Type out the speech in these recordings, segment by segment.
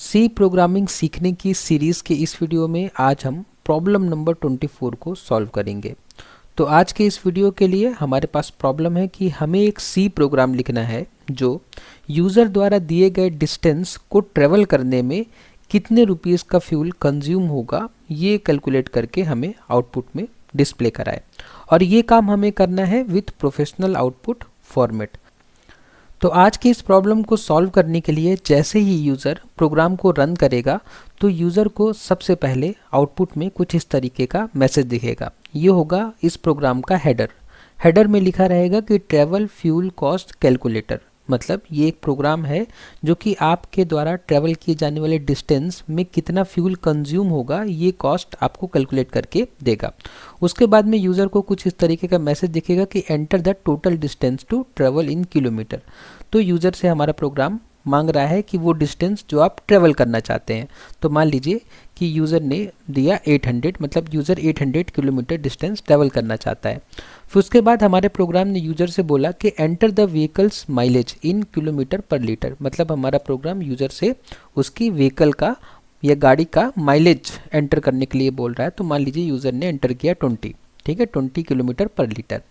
सी programming सीखने की series के इस वीडियो में आज हम प्रॉब्लम नंबर 24 को सॉल्व करेंगे। तो आज के इस वीडियो के लिए हमारे पास प्रॉब्लम है कि हमें एक सी प्रोग्राम लिखना है जो यूज़र द्वारा दिए गए डिस्टेंस को ट्रेवल करने में कितने रुपीस का फ्यूल कंज्यूम होगा ये कैलकुलेट करके हमें आउटपुट में डिस्प्ले कराए। और ये काम हमें करना है विथ प्रोफेशनल आउटपुट फॉर्मेट। तो आज की इस प्रॉब्लम को सॉल्व करने के लिए जैसे ही यूज़र प्रोग्राम को रन करेगा तो यूज़र को सबसे पहले आउटपुट में कुछ इस तरीके का मैसेज दिखेगा। ये होगा इस प्रोग्राम का हेडर। हेडर में लिखा रहेगा कि ट्रैवल फ्यूल कॉस्ट कैलकुलेटर, मतलब ये एक प्रोग्राम है जो कि आपके द्वारा ट्रैवल किए जाने वाले डिस्टेंस में कितना फ्यूल कंज्यूम होगा ये कॉस्ट आपको कैलकुलेट करके देगा। उसके बाद में यूज़र को कुछ इस तरीके का मैसेज दिखेगा कि enter the total distance to travel in kilometer. तो यूज़र से हमारा प्रोग्राम मांग रहा है कि वो डिस्टेंस जो आप ट्रेवल करना चाहते हैं। तो मान लीजिए कि यूज़र ने दिया 800, मतलब यूज़र 800 किलोमीटर डिस्टेंस ट्रेवल करना चाहता है। फिर उसके बाद हमारे प्रोग्राम ने यूज़र से बोला कि enter the vehicles mileage in kilometre पर लीटर, मतलब हमारा प्रोग्राम यूज़र से उसकी व्हीकल का या गाड़ी का माइलेज एंटर करने के लिए बोल रहा है। तो मान लीजिए यूज़र ने एंटर किया 20, ठीक है, 20 किलोमीटर पर लीटर।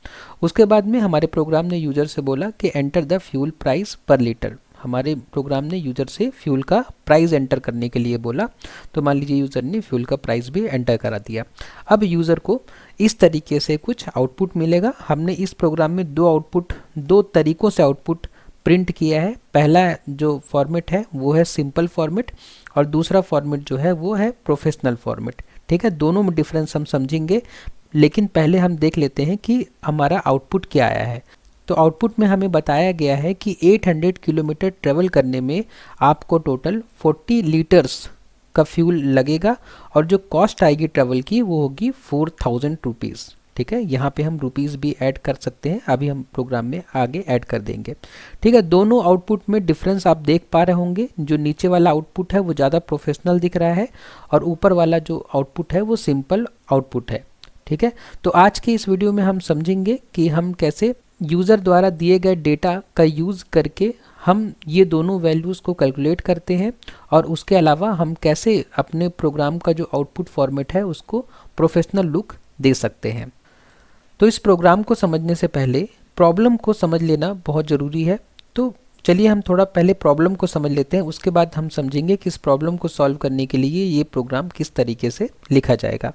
उसके बाद में हमारे प्रोग्राम ने यूज़र से बोला कि एंटर द फ्यूल प्राइस पर लीटर। हमारे प्रोग्राम ने यूज़र से फ्यूल का प्राइस एंटर करने के लिए बोला। तो मान लीजिए यूज़र ने फ्यूल का प्राइस भी एंटर करा दिया। अब यूज़र को इस तरीके से कुछ आउटपुट मिलेगा। हमने इस प्रोग्राम में दो तरीकों से आउटपुट प्रिंट किया है। पहला जो फॉर्मेट है वो है सिंपल फॉर्मेट और दूसरा फॉर्मेट जो है वो है प्रोफेशनल फॉर्मेट। ठीक है, दोनों में डिफरेंस हम समझेंगे, लेकिन पहले हम देख लेते हैं कि हमारा आउटपुट क्या आया है। तो आउटपुट में हमें बताया गया है कि 800 किलोमीटर ट्रेवल करने में आपको टोटल 40 लीटर्स का फ्यूल लगेगा और जो कॉस्ट आएगी ट्रेवल की वो होगी 4000 रुपीज़। ठीक है, यहाँ पे हम रुपीज़ भी ऐड कर सकते हैं, अभी हम प्रोग्राम में आगे ऐड कर देंगे। ठीक है, दोनों आउटपुट में डिफरेंस आप देख पा रहे होंगे। जो नीचे वाला आउटपुट है वो ज़्यादा प्रोफेशनल दिख रहा है और ऊपर वाला जो आउटपुट है वो सिंपल आउटपुट है। ठीक है, तो आज के इस वीडियो में हम समझेंगे कि हम कैसे यूज़र द्वारा दिए गए डेटा का यूज़ करके हम ये दोनों वैल्यूज़ को कैलकुलेट करते हैं और उसके अलावा हम कैसे अपने प्रोग्राम का जो आउटपुट फॉर्मेट है उसको प्रोफेशनल लुक दे सकते हैं। तो इस प्रोग्राम को समझने से पहले प्रॉब्लम को समझ लेना बहुत ज़रूरी है। तो चलिए हम थोड़ा पहले प्रॉब्लम को समझ लेते हैं, उसके बाद हम समझेंगे कि इस प्रॉब्लम को सॉल्व करने के लिए ये प्रोग्राम किस तरीके से लिखा जाएगा।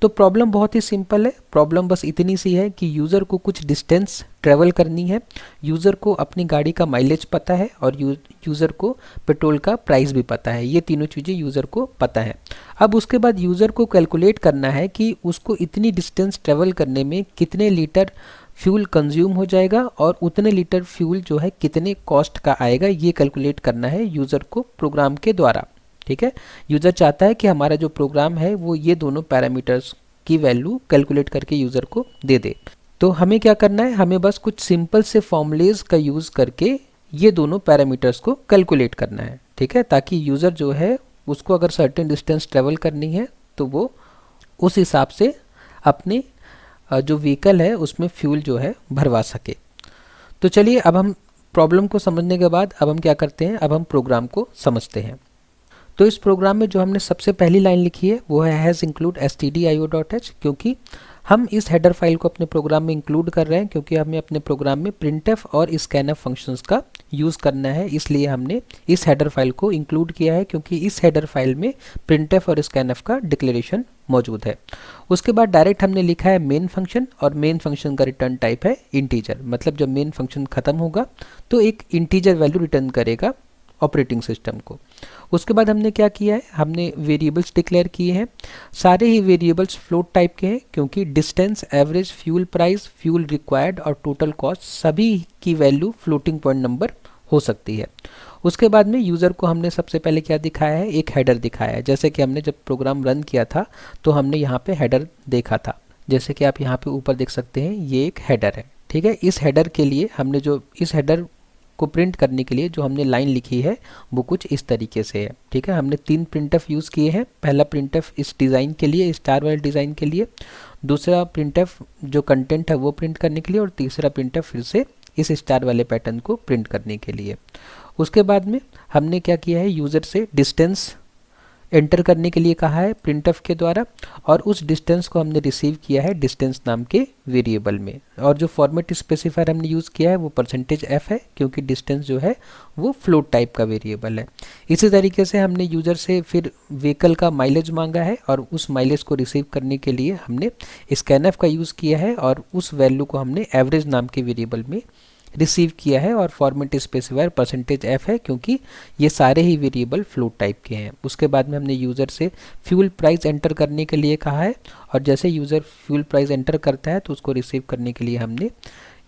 तो प्रॉब्लम बहुत ही सिंपल है। प्रॉब्लम बस इतनी सी है कि यूज़र को कुछ डिस्टेंस ट्रेवल करनी है, यूज़र को अपनी गाड़ी का माइलेज पता है और यूज़र को पेट्रोल का प्राइस भी पता है। ये तीनों चीज़ें यूज़र को पता है। अब उसके बाद यूज़र को कैलकुलेट करना है कि उसको इतनी डिस्टेंस ट्रेवल करने में कितने लीटर फ्यूल कंज्यूम हो जाएगा और उतने लीटर फ्यूल जो है कितने कॉस्ट का आएगा, ये कैलकुलेट करना है यूज़र को प्रोग्राम के द्वारा। ठीक है, यूज़र चाहता है कि हमारा जो प्रोग्राम है वो ये दोनों पैरामीटर्स की वैल्यू कैलकुलेट करके यूज़र को दे दे। तो हमें क्या करना है, हमें बस कुछ सिंपल से फॉर्मूलेज का यूज़ करके ये दोनों पैरामीटर्स को कैलकुलेट करना है। ठीक है, ताकि यूज़र जो है उसको अगर सर्टेन डिस्टेंस ट्रेवल करनी है तो वो उस हिसाब से अपने जो व्हीकल है उसमें फ्यूल जो है भरवा सके। तो चलिए अब हम प्रॉब्लम को समझने के बाद अब हम क्या करते हैं, अब हम प्रोग्राम को समझते हैं। तो इस प्रोग्राम में जो हमने सबसे पहली लाइन लिखी है वो है हैज़ इंक्लूड stdio.h, क्योंकि हम इस हेडर फाइल को अपने प्रोग्राम में इंक्लूड कर रहे हैं क्योंकि हमें अपने प्रोग्राम में printf और scanf फंक्शंस का यूज़ करना है, इसलिए हमने इस हेडर फाइल को इंक्लूड किया है क्योंकि इस हेडर फाइल में printf और scanf का डिक्लेरेशन मौजूद है। उसके बाद डायरेक्ट हमने लिखा है मेन फंक्शन और मेन फंक्शन का रिटर्न टाइप है इंटीजर, मतलब जब मेन फंक्शन ख़त्म होगा तो एक इंटीजर वैल्यू रिटर्न करेगा ऑपरेटिंग सिस्टम को। उसके बाद हमने क्या किया है, हमने वेरिएबल्स डिक्लेयर किए हैं। सारे ही वेरिएबल्स फ्लोट टाइप के हैं क्योंकि distance, average, fuel price, fuel required और टोटल कॉस्ट सभी की वैल्यू फ्लोटिंग पॉइंट नंबर हो सकती है। उसके बाद में यूज़र को हमने सबसे पहले क्या दिखाया है, एक हेडर दिखाया है। जैसे कि हमने जब प्रोग्राम रन किया था तो हमने यहाँ पे हेडर देखा था, जैसे कि आप यहाँ पे ऊपर देख सकते हैं, ये एक हेडर है। ठीक है, इस हेडर के लिए हमने जो इस हेडर को प्रिंट करने के लिए जो हमने लाइन लिखी है वो कुछ इस तरीके से है। ठीक है, हमने 3 प्रिंटफ यूज़ किए हैं। पहला प्रिंटफ इस डिज़ाइन के लिए, स्टार वाले डिज़ाइन के लिए, दूसरा प्रिंटफ जो कंटेंट है वो प्रिंट करने के लिए और तीसरा प्रिंटफ फिर से इस स्टार वाले पैटर्न को प्रिंट करने के लिए। उसके बाद में हमने क्या किया है, यूज़र से डिस्टेंस एंटर करने के लिए कहा है प्रिंटफ के द्वारा, और उस डिस्टेंस को हमने रिसीव किया है डिस्टेंस नाम के वेरिएबल में। और जो फॉर्मेट स्पेसिफायर हमने यूज़ किया है वो %f है, क्योंकि डिस्टेंस जो है वो फ्लोट टाइप का वेरिएबल है। इसी तरीके से हमने यूज़र से फिर व्हीकल का माइलेज मांगा है, और उस माइलेज को रिसीव करने के लिए हमने स्कैनफ का यूज़ किया है, और उस वैल्यू को हमने एवरेज नाम के वेरिएबल में रिसीव किया है, और फॉर्मेट स्पेसिफायर %f है, क्योंकि ये सारे ही वेरिएबल फ्लोट टाइप के हैं। उसके बाद में हमने यूज़र से फ्यूल प्राइस एंटर करने के लिए कहा है, और जैसे यूज़र फ्यूल प्राइस एंटर करता है तो उसको रिसीव करने के लिए हमने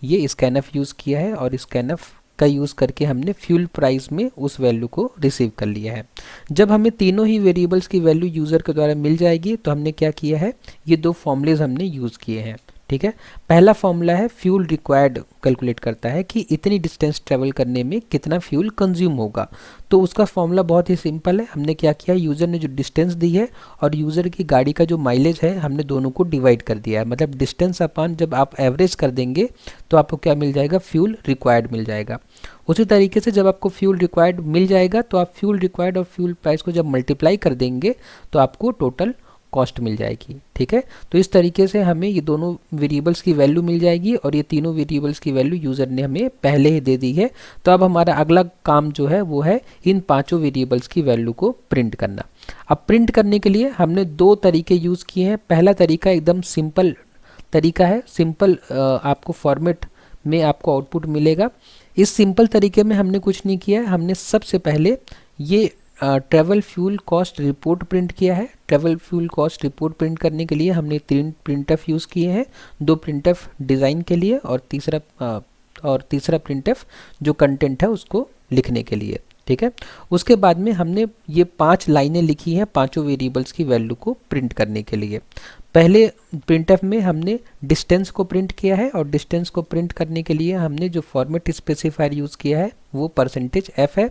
ये स्कैनफ यूज़ किया है, और स्कैनफ का यूज़ करके हमने फ्यूल प्राइस में उस वैल्यू को रिसीव कर लिया है। जब हमें तीनों ही वेरिएबल्स की वैल्यू यूज़र के द्वारा मिल जाएगी तो हमने क्या किया है, ये दो फॉर्मूलेज हमने यूज़ किए हैं। ठीक है, पहला फॉर्मूला है फ्यूल रिक्वायर्ड, कैलकुलेट करता है कि इतनी डिस्टेंस ट्रेवल करने में कितना फ्यूल कंज्यूम होगा। तो उसका फॉर्मूला बहुत ही सिंपल है। हमने क्या किया, यूज़र ने जो डिस्टेंस दी है और यूज़र की गाड़ी का जो माइलेज है, हमने दोनों को डिवाइड कर दिया है। मतलब डिस्टेंस अपॉन जब आप एवरेज कर देंगे तो आपको क्या मिल जाएगा, फ्यूल रिक्वायर्ड मिल जाएगा। उसी तरीके से जब आपको फ्यूल रिक्वायर्ड मिल जाएगा तो आप फ्यूल रिक्वायर्ड और फ्यूल प्राइस को जब मल्टीप्लाई कर देंगे तो आपको टोटल कॉस्ट मिल जाएगी। ठीक है, तो इस तरीके से हमें ये दोनों वेरिएबल्स की वैल्यू मिल जाएगी, और ये तीनों वेरिएबल्स की वैल्यू यूज़र ने हमें पहले ही दे दी है। तो अब हमारा अगला काम जो है वो है इन पांचों वेरिएबल्स की वैल्यू को प्रिंट करना। अब प्रिंट करने के लिए हमने दो तरीके यूज़ किए हैं। पहला तरीका एकदम सिंपल तरीका है, सिंपल आपको फॉर्मेट में आपको आउटपुट मिलेगा। इस सिंपल तरीके में हमने कुछ नहीं किया है, हमने सबसे पहले ये travel fuel cost report print किया है। Travel fuel cost report print करने के लिए हमने 3 प्रिंटफ यूज़ किए हैं, 2 प्रिंटफ डिज़ाइन के लिए और तीसरा प्रिंटफ जो कंटेंट है उसको लिखने के लिए। ठीक है, उसके बाद में हमने ये 5 लाइनें लिखी हैं पांचों वेरिएबल्स की वैल्यू को प्रिंट करने के लिए। पहले प्रिंटफ में हमने डिस्टेंस को प्रिंट किया है, और डिस्टेंस को प्रिंट करने के लिए हमने जो फॉर्मेट स्पेसिफायर यूज़ किया है वो %f है,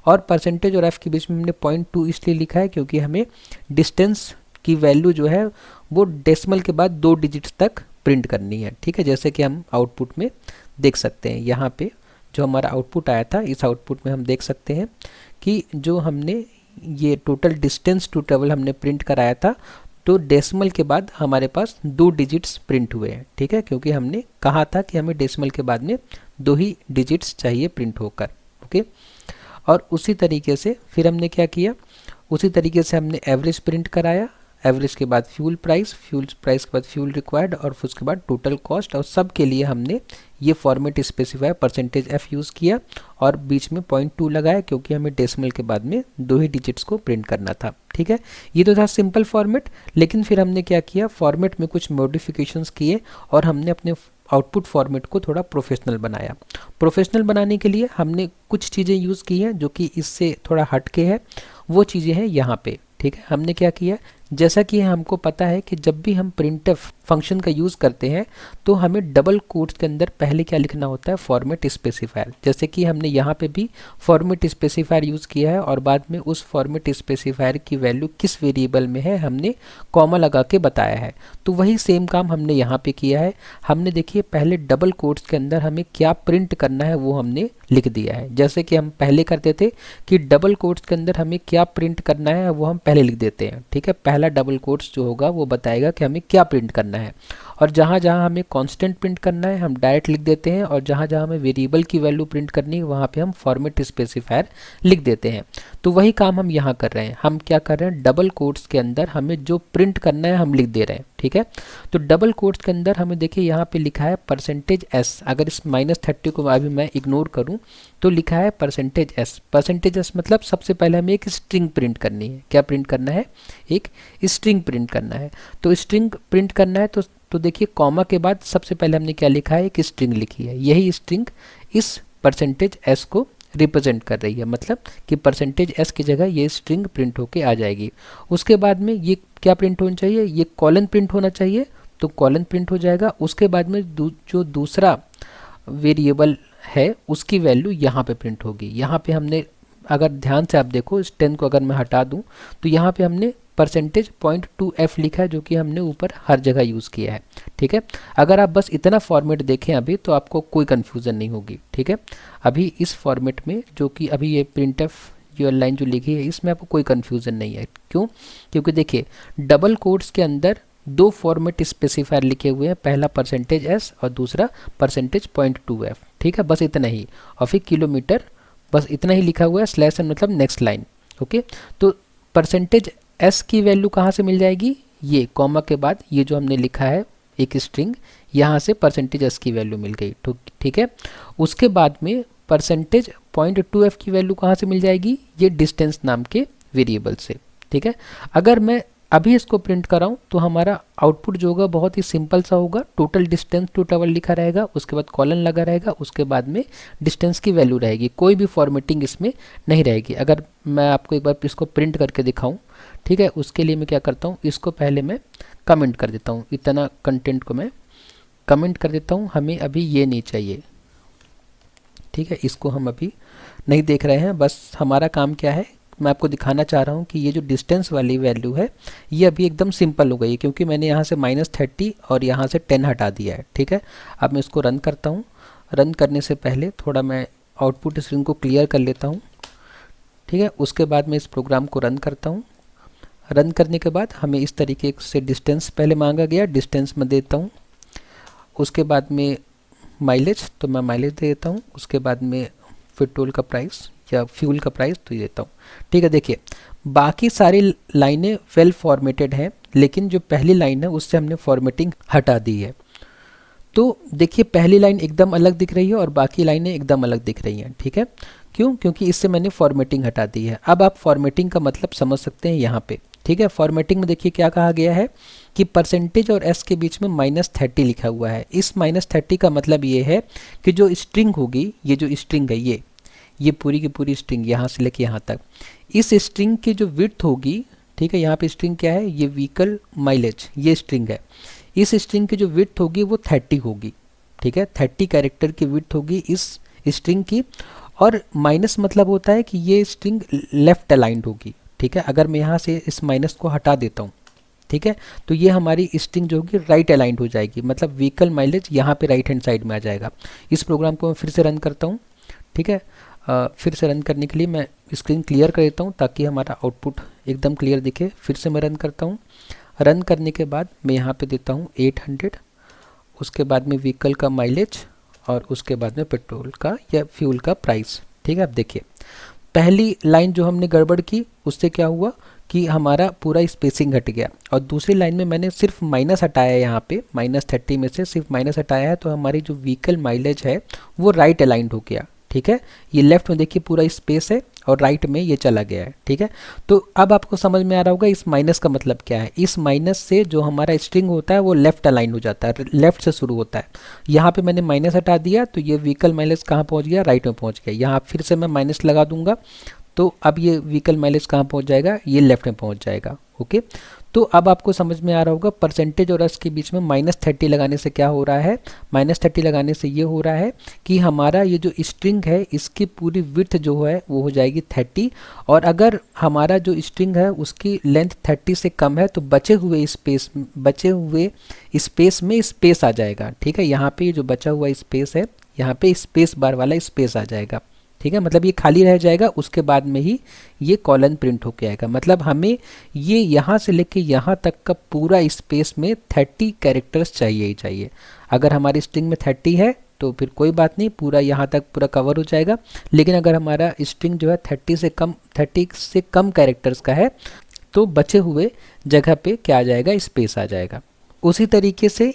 और % और f के बीच में हमने 0.2 इसलिए लिखा है क्योंकि हमें डिस्टेंस की वैल्यू जो है वो डेसिमल के बाद 2 डिजिट्स तक प्रिंट करनी है। ठीक है, जैसे कि हम आउटपुट में देख सकते हैं। यहाँ पे जो हमारा आउटपुट आया था, इस आउटपुट में हम देख सकते हैं कि जो हमने ये टोटल डिस्टेंस टू ट्रेवल हमने प्रिंट कराया था, तो डेसिमल के बाद हमारे पास 2 डिजिट्स प्रिंट हुए हैं। ठीक है, क्योंकि हमने कहा था कि हमें डेसिमल के बाद में 2 ही डिजिट्स चाहिए प्रिंट होकर। ओके, और उसी तरीके से फिर हमने क्या किया, उसी तरीके से हमने एवरेज प्रिंट कराया, एवरेज के बाद फ्यूल प्राइस के बाद फ्यूल रिक्वायर्ड, और उसके बाद टोटल कॉस्ट, और सब के लिए हमने ये फॉर्मेट स्पेसिफायर %f यूज़ किया और बीच में 0.2 लगाया क्योंकि हमें डेसिमल के बाद में 2 ही डिजिट्स को प्रिंट करना था। ठीक है, ये तो था सिंपल फॉर्मेट। लेकिन फिर हमने क्या किया, फॉर्मेट में कुछ मॉडिफिकेशंस किए और हमने अपने आउटपुट फॉर्मेट को थोड़ा प्रोफेशनल बनाया। प्रोफेशनल बनाने के लिए हमने कुछ चीज़ें यूज़ की हैं जो कि इससे थोड़ा हटके है। वो चीज़ें हैं यहाँ पे। ठीक है, हमने क्या किया, जैसा कि हमको पता है कि जब भी हम प्रिंटफ फंक्शन का यूज़ करते हैं तो हमें डबल कोट्स के अंदर पहले क्या लिखना होता है, फॉर्मेट स्पेसिफायर। जैसे कि हमने यहाँ पे भी फॉर्मेट स्पेसिफायर यूज़ किया है और बाद में उस फॉर्मेट स्पेसिफायर की वैल्यू किस वेरिएबल में है हमने कॉमा लगा के बताया है। तो वही सेम काम हमने यहाँ पे किया है। हमने देखिए पहले डबल कोट्स के अंदर हमें क्या प्रिंट करना है वो हमने लिख दिया है। जैसे कि हम पहले करते थे कि डबल कोट्स के अंदर हमें क्या प्रिंट करना है वो हम पहले लिख देते हैं। ठीक है, पहला डबल कोट्स जो होगा वो बताएगा कि हमें क्या प्रिंट करना है, और जहाँ जहाँ हमें कांस्टेंट प्रिंट करना है हम डायरेक्ट लिख देते हैं, और जहाँ जहाँ हमें वेरिएबल की वैल्यू प्रिंट करनी है वहाँ पे हम फॉर्मेट स्पेसिफायर लिख देते हैं। तो वही काम हम यहाँ कर रहे हैं। हम क्या कर रहे हैं, डबल कोट्स के अंदर हमें जो प्रिंट करना है हम लिख दे रहे हैं। ठीक है, तो डबल कोट्स के अंदर हमें देखिए यहाँ पे लिखा है %s। अगर इस -30 को अभी मैं इग्नोर करूँ तो लिखा है %s। %s मतलब सबसे पहले हमें एक स्ट्रिंग प्रिंट करनी है। क्या प्रिंट करना है, एक स्ट्रिंग प्रिंट करना है। तो स्ट्रिंग प्रिंट करना है तो देखिए कॉमा के बाद सबसे पहले हमने क्या लिखा है, एक स्ट्रिंग लिखी है। यही स्ट्रिंग इस %s को रिप्रेजेंट कर रही है, मतलब कि %s की जगह ये स्ट्रिंग प्रिंट होके आ जाएगी। उसके बाद में ये क्या प्रिंट होना चाहिए, ये कॉलन प्रिंट होना चाहिए, तो कॉलन प्रिंट हो जाएगा। उसके बाद में जो दूसरा वेरिएबल है उसकी वैल्यू यहाँ पे प्रिंट होगी। यहाँ पे हमने अगर ध्यान से आप देखो, इस 10 को अगर मैं हटा दूँ तो यहाँ पे हमने %.2f लिखा है जो कि हमने ऊपर हर जगह यूज़ किया है। ठीक है। अगर आप बस इतना फॉर्मेट देखें अभी तो आपको कोई कन्फ्यूज़न नहीं होगी। ठीक है, अभी इस फॉर्मेट में जो कि अभी ये printf ये लाइन जो लिखी है इसमें आपको कोई कन्फ्यूज़न नहीं है। क्यों? क्योंकि देखिए डबल कोट्स के अंदर दो फॉर्मेट स्पेसिफायर लिखे हुए हैं, पहला %s और दूसरा %.2f। ठीक है, बस इतना ही। और फिर किलोमीटर, बस इतना ही लिखा हुआ है, स्लैश एन मतलब नेक्स्ट लाइन। ओके, तो %s की वैल्यू कहाँ से मिल जाएगी? ये कॉमा के बाद ये जो हमने लिखा है एक स्ट्रिंग, यहाँ से %s की वैल्यू मिल गई। तो ठीक है, उसके बाद में %.2f की वैल्यू कहाँ से मिल जाएगी? ये डिस्टेंस नाम के वेरिएबल से। ठीक है, अगर मैं अभी इसको प्रिंट कराऊं तो हमारा आउटपुट जो होगा बहुत ही सिंपल सा होगा। टोटल डिस्टेंस टू टावर लिखा रहेगा, उसके बाद कॉलन लगा रहेगा, उसके बाद में डिस्टेंस की वैल्यू रहेगी, कोई भी फॉर्मेटिंग इसमें नहीं रहेगी। अगर मैं आपको एक बार इसको प्रिंट करके दिखाऊं, ठीक है, उसके लिए मैं क्या करता हूं, इसको पहले मैं कमेंट कर देता हूं, इतना कंटेंट को मैं कमेंट कर देता हूं। हमें अभी ये नहीं चाहिए, ठीक है, इसको हम अभी नहीं देख रहे हैं। बस हमारा काम क्या है, मैं आपको दिखाना चाह रहा हूँ कि ये जो डिस्टेंस वाली वैल्यू है ये अभी एकदम सिंपल हो गई है, क्योंकि मैंने यहाँ से -30 और यहाँ से 10 हटा दिया है। ठीक है, अब मैं इसको रन करता हूँ। रन करने से पहले थोड़ा मैं आउटपुट स्क्रीन को क्लियर कर लेता हूँ। ठीक है, उसके बाद मैं इस प्रोग्राम को रन करता हूँ। रन करने के बाद हमें इस तरीके से डिस्टेंस पहले मांगा गया, डिस्टेंस मैं देता हूँ। उसके बाद में माइलेज, तो मैं माइलेज दे देता हूँ। उसके बाद में पेट्रोल का प्राइस या फ्यूल का प्राइस तो ये देता हूँ। ठीक है, देखिए बाकी सारी लाइनें वेल फॉर्मेटेड हैं, लेकिन जो पहली लाइन है उससे हमने फॉर्मेटिंग हटा दी है। तो देखिए पहली लाइन एकदम अलग दिख रही है और बाकी लाइनें एकदम अलग दिख रही हैं। ठीक है, क्यों? क्योंकि इससे मैंने फॉर्मेटिंग हटा दी है। अब आप फॉर्मेटिंग का मतलब समझ सकते हैं यहाँ पे। ठीक है, फॉर्मेटिंग में देखिए क्या कहा गया है कि % और s के बीच में -30 लिखा हुआ है। इस -30 का मतलब ये है कि जो स्ट्रिंग होगी, ये जो स्ट्रिंग है ये पूरी की पूरी स्ट्रिंग यहाँ से लेके यहाँ तक, इस स्ट्रिंग की जो विड्थ होगी, ठीक है, यहाँ पे स्ट्रिंग क्या है, ये व्हीकल माइलेज, ये स्ट्रिंग है। इस स्ट्रिंग की जो विड्थ होगी वो 30 होगी। ठीक है, 30 कैरेक्टर की विड्थ होगी इस स्ट्रिंग की। और माइनस मतलब होता है कि ये स्ट्रिंग लेफ्ट अलाइंड होगी। ठीक है, अगर मैं यहाँ से इस माइनस को हटा देता हूँ, ठीक है, तो ये हमारी स्ट्रिंग जो होगी राइट अलाइंड हो जाएगी, मतलब व्हीकल माइलेज यहाँ पे राइट हैंड साइड में आ जाएगा। इस प्रोग्राम को मैं फिर से रन करता हूँ। ठीक है, फिर से रन करने के लिए मैं स्क्रीन क्लियर कर देता हूँ ताकि हमारा आउटपुट एकदम क्लियर दिखे। फिर से मैं रन करता हूँ। रन करने के बाद मैं यहाँ पे देता हूँ 800, उसके बाद में व्हीकल का माइलेज और उसके बाद में पेट्रोल का या फ्यूल का प्राइस। ठीक है, अब देखिए पहली लाइन जो हमने गड़बड़ की उससे क्या हुआ कि हमारा पूरा स्पेसिंग हट गया, और दूसरी लाइन में मैंने सिर्फ माइनस हटाया है, यहाँ पे -30 में से सिर्फ माइनस हटाया है, तो हमारी जो व्हीकल माइलेज है वो राइट अलाइंड हो गया। ठीक है, ये लेफ्ट में देखिए पूरा स्पेस है और राइट में ये चला गया है। ठीक है, तो अब आपको समझ में आ रहा होगा इस माइनस का मतलब क्या है। इस माइनस से जो हमारा स्ट्रिंग होता है वो लेफ्ट अलाइन हो जाता है, लेफ्ट से शुरू होता है। यहाँ पे मैंने माइनस हटा दिया तो ये व्हीकल माइलेज कहाँ पहुँच गया, राइट में पहुँच गया। यहाँ फिर से मैं माइनस लगा दूंगा तो अब ये व्हीकल माइलेज कहाँ पहुँच जाएगा, ये लेफ्ट में पहुँच जाएगा। ओके, तो अब आपको समझ में आ रहा होगा % और s के बीच में -30 लगाने से क्या हो रहा है। -30 लगाने से ये हो रहा है कि हमारा ये जो स्ट्रिंग है इसकी पूरी विड्थ जो है वो हो जाएगी 30, और अगर हमारा जो स्ट्रिंग है उसकी लेंथ 30 से कम है तो बचे हुए स्पेस में स्पेस आ जाएगा। ठीक है, यहाँ पे जो बचा हुआ स्पेस है यहाँ पे स्पेस बार वाला स्पेस आ जाएगा। ठीक है, मतलब ये खाली रह जाएगा, उसके बाद में ही ये कॉलन प्रिंट होके आएगा। मतलब हमें ये यहाँ से लेके यहाँ तक का पूरा स्पेस में 30 कैरेक्टर्स चाहिए ही चाहिए। अगर हमारी स्ट्रिंग में 30 है तो फिर कोई बात नहीं, पूरा यहाँ तक पूरा कवर हो जाएगा। लेकिन अगर हमारा स्ट्रिंग जो है 30 से कम कैरेक्टर्स का है तो बचे हुए जगह पे क्या आ जाएगा, स्पेस आ जाएगा। उसी तरीके से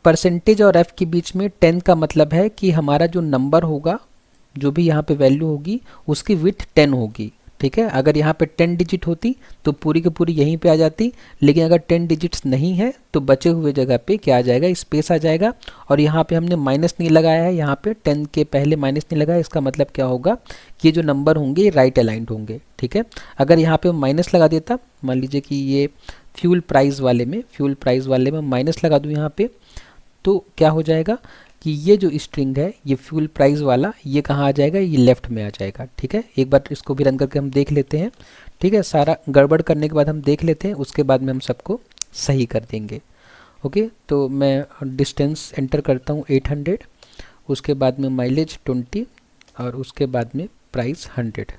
% और f के बीच में 10 का मतलब है कि हमारा जो नंबर होगा, जो भी यहाँ पे वैल्यू होगी उसकी विड्थ 10 होगी। ठीक है, अगर यहाँ पे 10 डिजिट होती तो पूरी की पूरी यहीं पे आ जाती, लेकिन अगर 10 डिजिट्स नहीं है तो बचे हुए जगह पे क्या आ जाएगा, स्पेस आ जाएगा। और यहाँ पे हमने माइनस नहीं लगाया है, यहाँ पे 10 के पहले माइनस नहीं लगाया, इसका मतलब क्या होगा कि ये जो नंबर होंगे ये राइट अलाइंड होंगे। ठीक है, अगर यहाँ पे माइनस लगा देता, मान लीजिए कि ये फ्यूल प्राइस वाले में माइनस लगा दूँ यहाँ पे, तो क्या हो जाएगा कि ये जो स्ट्रिंग है ये फ्यूल प्राइस वाला ये कहाँ आ जाएगा, ये लेफ्ट में आ जाएगा। ठीक है, एक बार इसको भी रन करके हम देख लेते हैं। ठीक है, सारा गड़बड़ करने के बाद हम देख लेते हैं, उसके बाद में हम सबको सही कर देंगे। ओके, तो मैं डिस्टेंस एंटर करता हूँ 800, उसके बाद में माइलेज 20 और उसके बाद में प्राइस 100।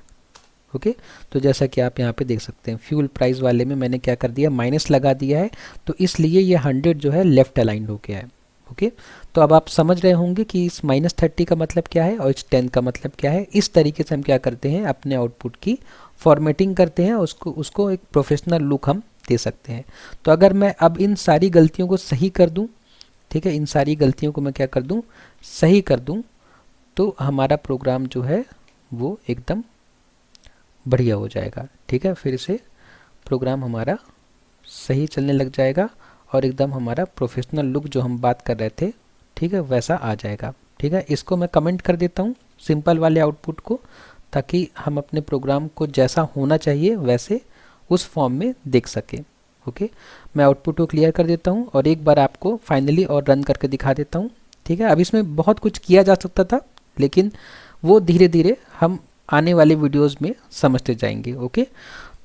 ओके, तो जैसा कि आप यहाँ पे देख सकते हैं फ्यूल प्राइस वाले में मैंने क्या कर दिया, माइनस लगा दिया है, तो इसलिए ये 100 जो है लेफ्ट अलाइंड हो गया है। ओके, तो अब आप समझ रहे होंगे कि इस -30 का मतलब क्या है और इस 10 का मतलब क्या है। इस तरीके से हम क्या करते हैं, अपने आउटपुट की फॉर्मेटिंग करते हैं, उसको एक प्रोफेशनल लुक हम दे सकते हैं। तो अगर मैं अब इन सारी गलतियों को सही कर दूं, ठीक है, इन सारी गलतियों को मैं क्या कर दूं, सही कर दूं, तो हमारा प्रोग्राम जो है वो एकदम बढ़िया हो जाएगा। ठीक है, फिर से प्रोग्राम हमारा सही चलने लग जाएगा और एकदम हमारा प्रोफेशनल लुक जो हम बात कर रहे थे, ठीक है, वैसा आ जाएगा। ठीक है, इसको मैं कमेंट कर देता हूँ सिंपल वाले आउटपुट को, ताकि हम अपने प्रोग्राम को जैसा होना चाहिए वैसे उस फॉर्म में देख सकें। ओके, मैं आउटपुट को क्लियर कर देता हूँ और एक बार आपको फाइनली और रन करके दिखा देता हूँ। ठीक है, अब इसमें बहुत कुछ किया जा सकता था, लेकिन वो धीरे धीरे हम आने वाले वीडियोस में समझते जाएंगे। ओके,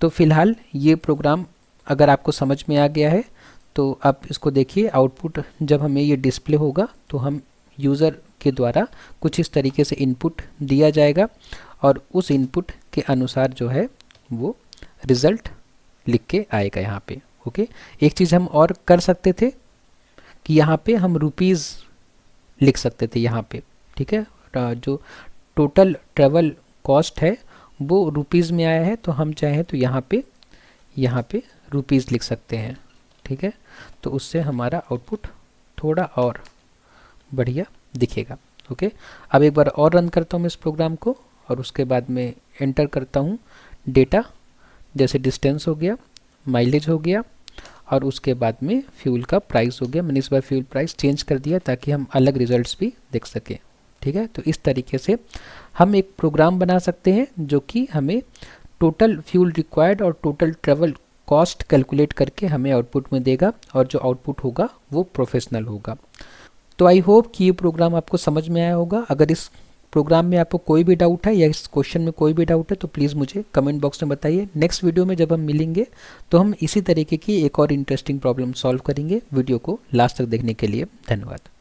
तो फिलहाल ये प्रोग्राम अगर आपको समझ में आ गया है तो आप इसको देखिए, आउटपुट जब हमें ये डिस्प्ले होगा तो हम यूज़र के द्वारा कुछ इस तरीके से इनपुट दिया जाएगा और उस इनपुट के अनुसार जो है वो रिज़ल्ट लिख के आएगा यहाँ पे। ओके, एक चीज़ हम और कर सकते थे कि यहाँ पे हम रुपीज़ लिख सकते थे यहाँ पे। ठीक है, जो टोटल ट्रेवल कॉस्ट है वो रुपीज़ में आया है, तो हम चाहें तो यहाँ पे रुपीज़ लिख सकते हैं। ठीक है, तो उससे हमारा आउटपुट थोड़ा और बढ़िया दिखेगा। ओके, अब एक बार और रन करता हूँ मैं इस प्रोग्राम को और उसके बाद में एंटर करता हूँ डेटा, जैसे डिस्टेंस हो गया, माइलेज हो गया और उसके बाद में फ्यूल का प्राइस हो गया। मैंने इस बार फ्यूल प्राइस चेंज कर दिया ताकि हम अलग रिजल्ट्स भी देख सकें। ठीक है, तो इस तरीके से हम एक प्रोग्राम बना सकते हैं जो कि हमें टोटल फ्यूल रिक्वायर्ड और टोटल ट्रेवल कॉस्ट कैलकुलेट करके हमें आउटपुट में देगा और जो आउटपुट होगा वो प्रोफेशनल होगा। तो आई होप कि ये प्रोग्राम आपको समझ में आया होगा। अगर इस प्रोग्राम में आपको कोई भी डाउट है या इस क्वेश्चन में कोई भी डाउट है तो प्लीज़ मुझे कमेंट बॉक्स में बताइए। नेक्स्ट वीडियो में जब हम मिलेंगे तो हम इसी तरीके की एक और इंटरेस्टिंग प्रॉब्लम सॉल्व करेंगे। वीडियो को लास्ट तक देखने के लिए धन्यवाद।